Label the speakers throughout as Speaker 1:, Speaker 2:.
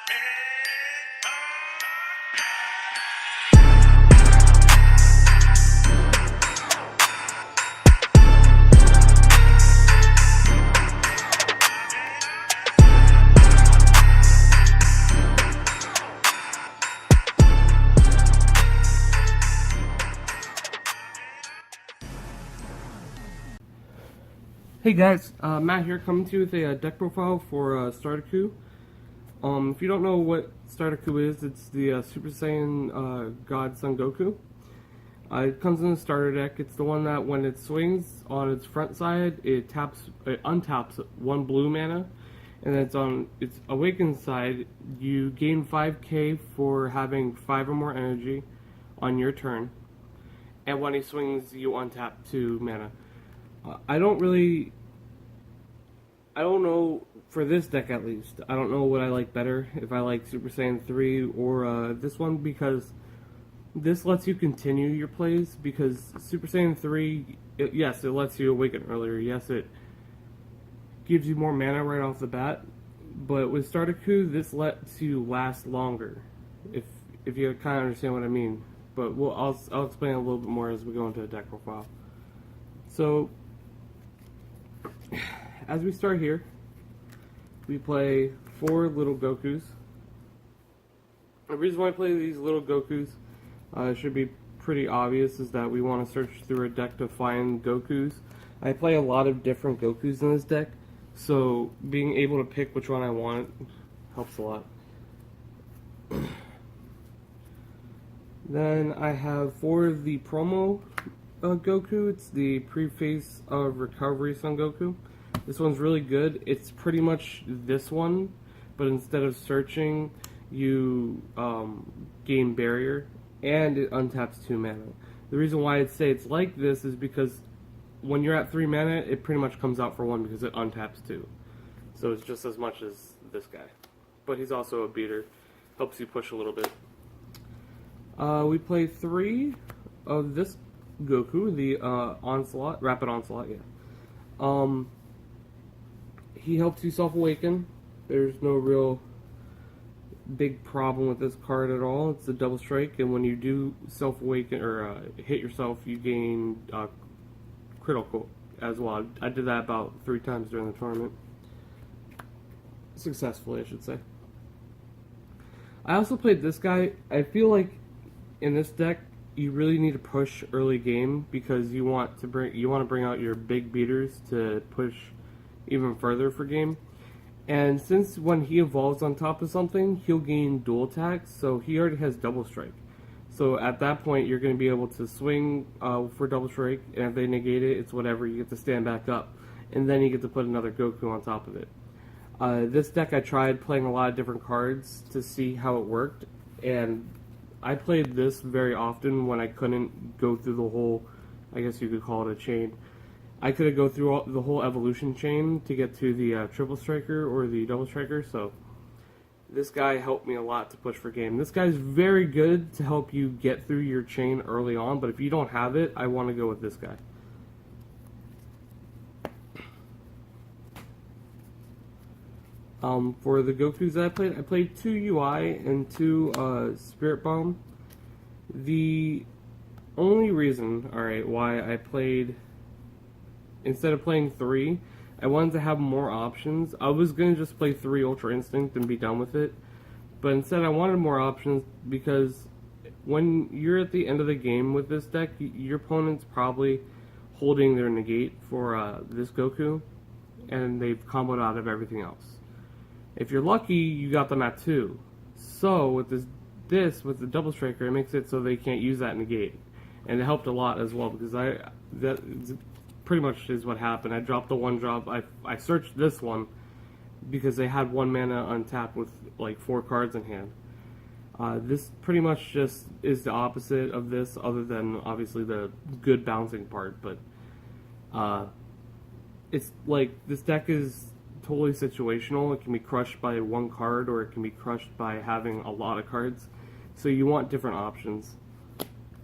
Speaker 1: Hey guys, Matt here, coming to you with a deck profile for Stardaku. If you don't know what Stardaku is, it's the Super Saiyan God Son Goku. It comes in a starter deck. It's the one that when it swings on its front side, it untaps one blue mana, and then it's on its awakened side, you gain 5k for having 5 or more energy on your turn, and when he swings, you untap 2 mana. I don't know, for this deck at least, I don't know what I like better, if I like Super Saiyan 3 or this one, because this lets you continue your plays, because Super Saiyan 3, yes, it lets you awaken earlier, yes, it gives you more mana right off the bat, but with Stardaku, this lets you last longer, if you kind of understand what I mean, but I'll explain a little bit more as we go into the deck profile. So, as we start here, we play 4 little Gokus. The reason why I play these little Gokus should be pretty obvious, is that we want to search through a deck to find Gokus. I play a lot of different Gokus in this deck, so being able to pick which one I want helps a lot. Then I have for the promo Goku, it's the Preface of Recovery Son Goku. This one's really good. It's pretty much this one, but instead of searching, you gain barrier, and it untaps 2 mana. The reason why I'd say it's like this is because when you're at 3 mana, it pretty much comes out for 1 because it untaps 2. So it's just as much as this guy. But he's also a beater. Helps you push a little bit. We play 3 of this Goku, the Onslaught, Rapid Onslaught, yeah. He helps you self-awaken. There's no real big problem with this card at all. It's a double strike, and when you do self-awaken, or hit yourself, you gain critical as well. I did that about 3 times during the tournament. Successfully, I should say. I also played this guy. I feel like in this deck, you really need to push early game, because you want to bring out your big beaters to push even further for game. And since when he evolves on top of something, he'll gain dual attacks, so he already has double strike. So at that point, you're going to be able to swing for double strike, and if they negate it, it's whatever, you get to stand back up, and then you get to put another Goku on top of it. This deck, I tried playing a lot of different cards to see how it worked, and I played this very often when I couldn't go through the whole, I guess you could call it a chain. I could go through the whole evolution chain to get to the triple striker or the double striker, so this guy helped me a lot to push for game. This guy's very good to help you get through your chain early on, but if you don't have it, I want to go with this guy. For the Gokus that I played 2 UI and 2 Spirit Bomb. The only reason, why I played, instead of playing 3, I wanted to have more options. I was going to just play 3 Ultra Instinct and be done with it, but instead I wanted more options, because when you're at the end of the game with this deck, your opponent's probably holding their negate for this Goku, and they've comboed out of everything else. If you're lucky, you got them at 2. So with this with the double striker, it makes it so they can't use that negate, and it helped a lot as well, because that pretty much is what happened. I dropped the 1-drop. I searched this one because they had 1 mana untapped with like 4 cards in hand. This pretty much just is the opposite of this, other than obviously the good bouncing part. But it's like this deck is totally situational. It can be crushed by 1 card, or it can be crushed by having a lot of cards. So you want different options.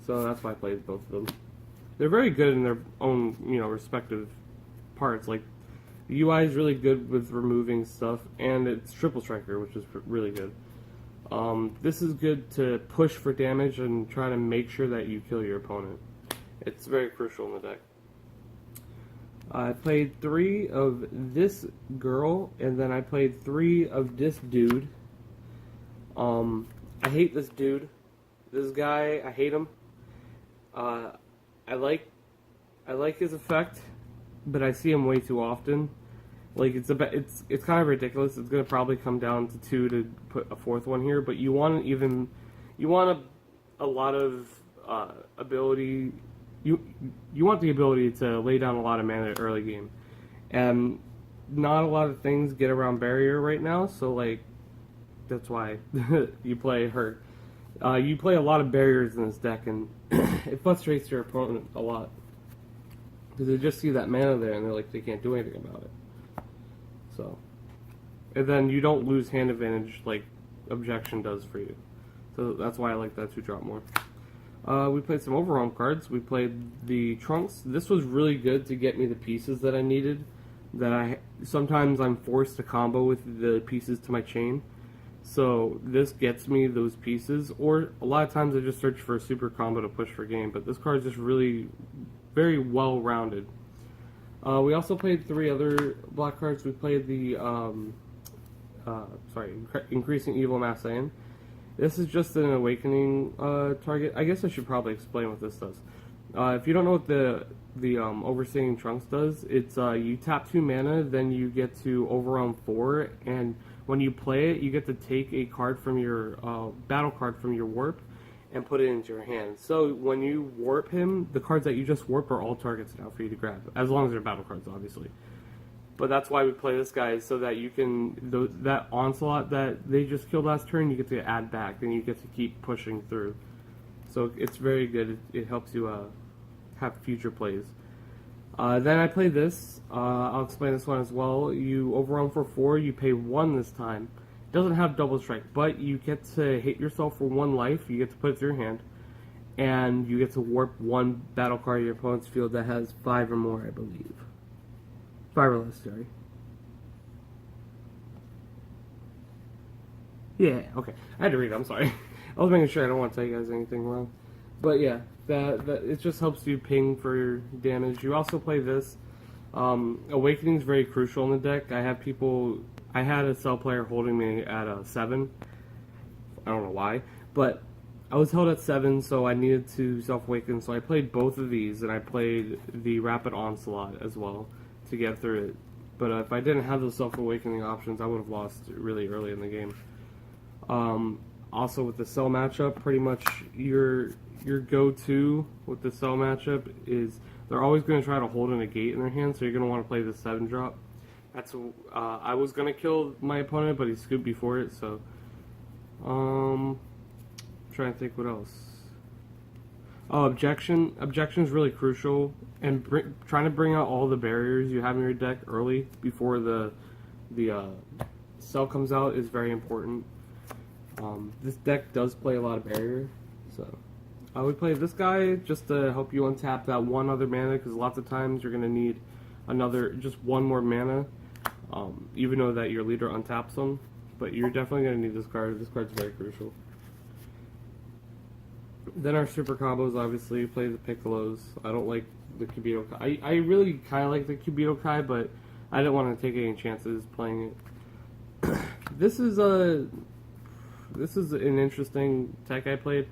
Speaker 1: So that's why I played both of them. They're very good in their own, respective parts. Like, the UI is really good with removing stuff, and it's triple striker, which is really good. This is good to push for damage and try to make sure that you kill your opponent. It's very crucial in the deck. I played 3 of this girl, and then I played 3 of this dude. I hate this dude. This guy, I hate him. I like his effect, but I see him way too often. Like it's kind of ridiculous. It's gonna probably come down to 2 to put a 4th one here, but you want a lot of ability. You want the ability to lay down a lot of mana early game, and not a lot of things get around barrier right now. So like that's why you play her. You play a lot of barriers in this deck, and it frustrates your opponent a lot because they just see that mana there and they're like they can't do anything about it. So, and then you don't lose hand advantage like objection does for you. So that's why I like that 2-drop more. We played some overwhelm cards. We played the Trunks. This was really good to get me the pieces that I needed. Sometimes I'm forced to combo with the pieces to my chain. So this gets me those pieces, or a lot of times I just search for a super combo to push for game. But this card is just really very well rounded. We also played 3 other black cards. We played the Increasing Evil Mass Saiyan. This is just an awakening target. I guess I should probably explain what this does. If you don't know what the Overseeing Trunks does, it's you tap 2 mana, then you get to overwhelm 4, and when you play it, you get to take a card from your battle card from your warp and put it into your hand. So when you warp him, the cards that you just warp are all targets now for you to grab, as long as they're battle cards, obviously. But that's why we play this guy, so that you can that onslaught that they just killed last turn, you get to add back, and you get to keep pushing through. So it's very good. It helps you have future plays. Then I play this. I'll explain this one as well. You overwhelm for 4. You pay 1 this time. It doesn't have double strike, but you get to hit yourself for 1 life. You get to put it through your hand, and you get to warp 1 battle card in your opponent's field that has 5 or more, I believe. 5 or less, sorry. Yeah, okay. I had to read it, I'm sorry. I was making sure I don't want to tell you guys anything wrong. But yeah, that it just helps you ping for your damage. You also play this. Awakening is very crucial in the deck. I had a cell player holding me at a 7. I don't know why, but I was held at 7, so I needed to self-awaken. So I played both of these, and I played the Rapid Onslaught as well to get through it. But if I didn't have those self-awakening options, I would have lost really early in the game. Also with the cell matchup, pretty much your go-to with the cell matchup is they're always going to try to hold in a gate in their hand, so you're going to want to play the 7-drop. That's I was going to kill my opponent, but he scooped before it, so trying to think what else. Objection is really crucial, and trying to bring out all the barriers you have in your deck early before the cell comes out is very important. This deck does play a lot of barrier, so I would play this guy just to help you untap that 1 other mana, because lots of times you're going to need just 1 more mana, even though that your leader untaps them, but you're definitely going to need this card. This card's very crucial. Then our super combos, obviously, play the Piccolos. I don't like the Kibito Kai. I really kind of like the Kibito Kai, but I didn't want to take any chances playing it. This is an interesting tech I played.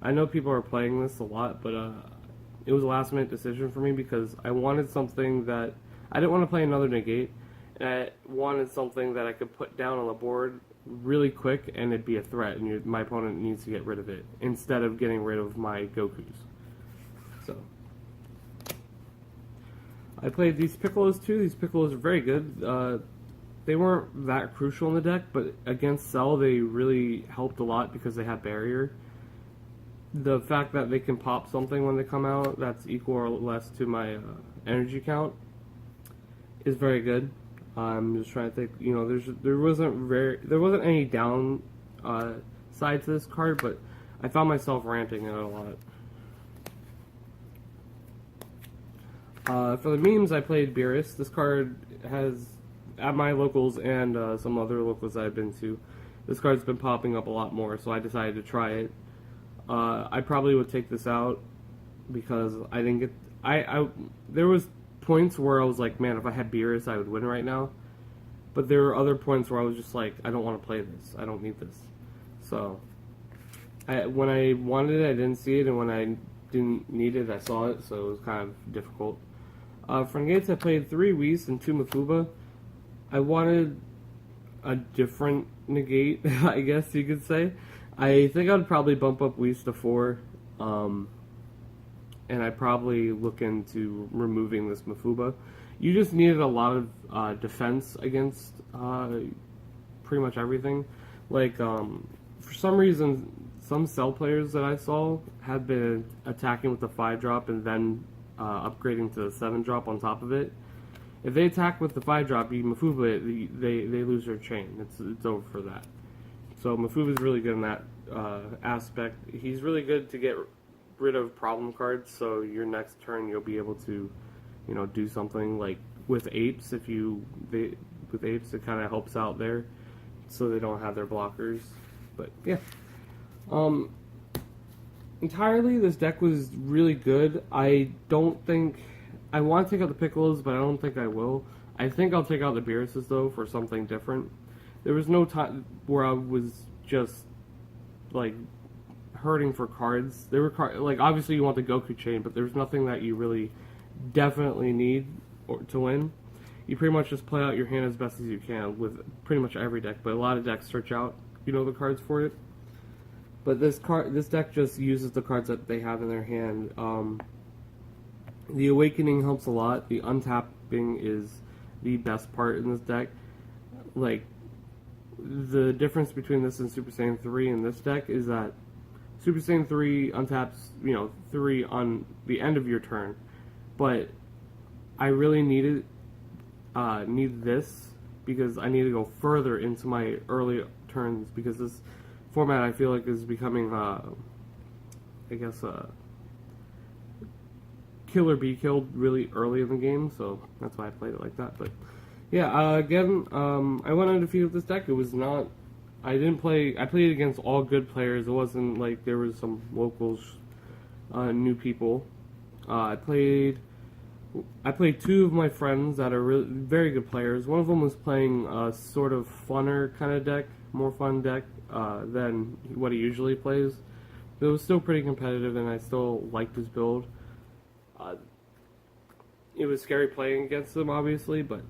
Speaker 1: I know people are playing this a lot, but it was a last minute decision for me because I wanted something that I didn't want to play another negate. And I wanted something that I could put down on the board really quick and it'd be a threat, and my opponent needs to get rid of it instead of getting rid of my Gokus. So I played these Piccolos too. These Piccolos are very good. They weren't that crucial in the deck, but against Cell they really helped a lot because they have barrier. The fact that they can pop something when they come out that's equal or less to my energy count is very good. I'm just trying to think. You know, there wasn't any down side to this card, but I found myself ranting it a lot. For the memes, I played Beerus. This card has, at my locals and some other locals I've been to, this card's been popping up a lot more, so I decided to try it. I probably would take this out because I didn't get. There was points where I was like, man, if I had Beerus, I would win right now. But there were other points where I was just like, I don't want to play this. I don't need this. So, when I wanted it, I didn't see it, and when I didn't need it, I saw it, so it was kind of difficult. For negates, I played 3 Whis and 2 Mafuba. I wanted a different negate, I guess you could say. I think I'd probably bump up Whis to 4, and I'd probably look into removing this Mafuba. You just needed a lot of defense against pretty much everything. Like, for some reason, some Cell players that I saw had been attacking with the 5-drop and then upgrading to the 7-drop on top of it. If they attack with the 5-drop, you Mafuba, they lose their chain. It's over for that. So Mafuba's really good in that aspect. He's really good to get rid of problem cards, so your next turn you'll be able to, do something like with apes. With apes, it kind of helps out there, so they don't have their blockers. But yeah, entirely this deck was really good. I don't think I want to take out the Piccolos, but I don't think I will. I think I'll take out the Beeruses though for something different. There was no time where I was just like hurting for cards. There were like obviously you want the Goku chain, but there's nothing that you really definitely need to win. You pretty much just play out your hand as best as you can with pretty much every deck, but a lot of decks search out the cards for it. But this deck just uses the cards that they have in their hand. The Awakening helps a lot. The untapping is the best part in this deck. Like, the difference between this and Super Saiyan 3 in this deck is that Super Saiyan 3 untaps, 3 on the end of your turn. But I really need this because I need to go further into my early turns, because this format I feel like is becoming, kill or be killed really early in the game, so that's why I played it like that. But yeah, again, I went undefeated with this deck. It was not, I played against all good players. It wasn't like there was some locals, new people. I played 2 of my friends that are really very good players. One of them was playing a sort of funner kind of deck, more fun deck than what he usually plays. But it was still pretty competitive, and I still liked his build. It was scary playing against him, obviously, but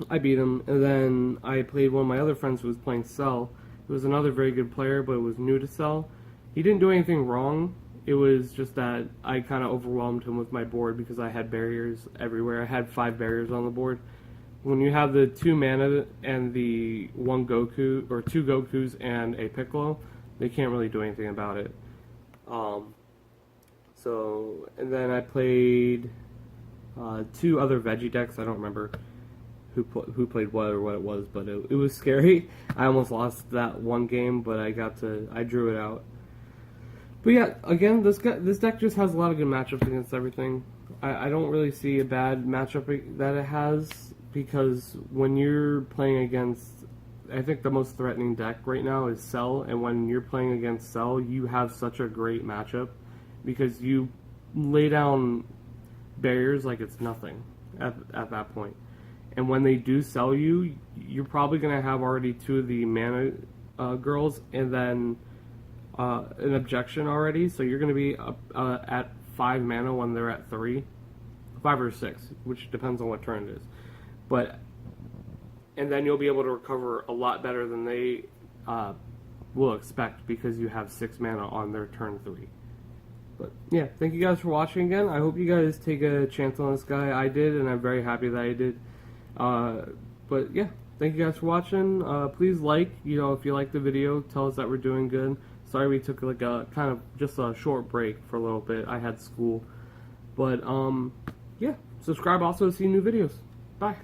Speaker 1: I beat him. And then I played one of my other friends who was playing Cell. He was another very good player, but was new to Cell. He didn't do anything wrong. It was just that I kind of overwhelmed him with my board because I had barriers everywhere. I had 5 barriers on the board. When you have the 2 mana and the 1 Goku, or 2 Gokus and a Piccolo, they can't really do anything about it. And then I played 2 other Veggie decks. I don't remember who played what or what it was, but it was scary. I almost lost that one game, but I drew it out. But yeah, again, this deck just has a lot of good matchups against everything. I don't really see a bad matchup that it has, because when you're playing against, I think the most threatening deck right now is Cell, and when you're playing against Cell, you have such a great matchup because you lay down barriers like it's nothing at that point. And when they do sell you, you're probably going to have already 2 of the mana girls and then an objection already, so you're going to be at 5 mana when they're at 3. 5 or 6, which depends on what turn it is. And then you'll be able to recover a lot better than they will expect, because you have 6 mana on their turn 3. But yeah, thank you guys for watching again. I hope you guys take a chance on this guy. I did, and I'm very happy that I did. But yeah, thank you guys for watching. Please like, if you like the video, tell us that we're doing good. Sorry we took like a kind of just a short break for a little bit. I had school. But yeah, subscribe also to see new videos. Bye.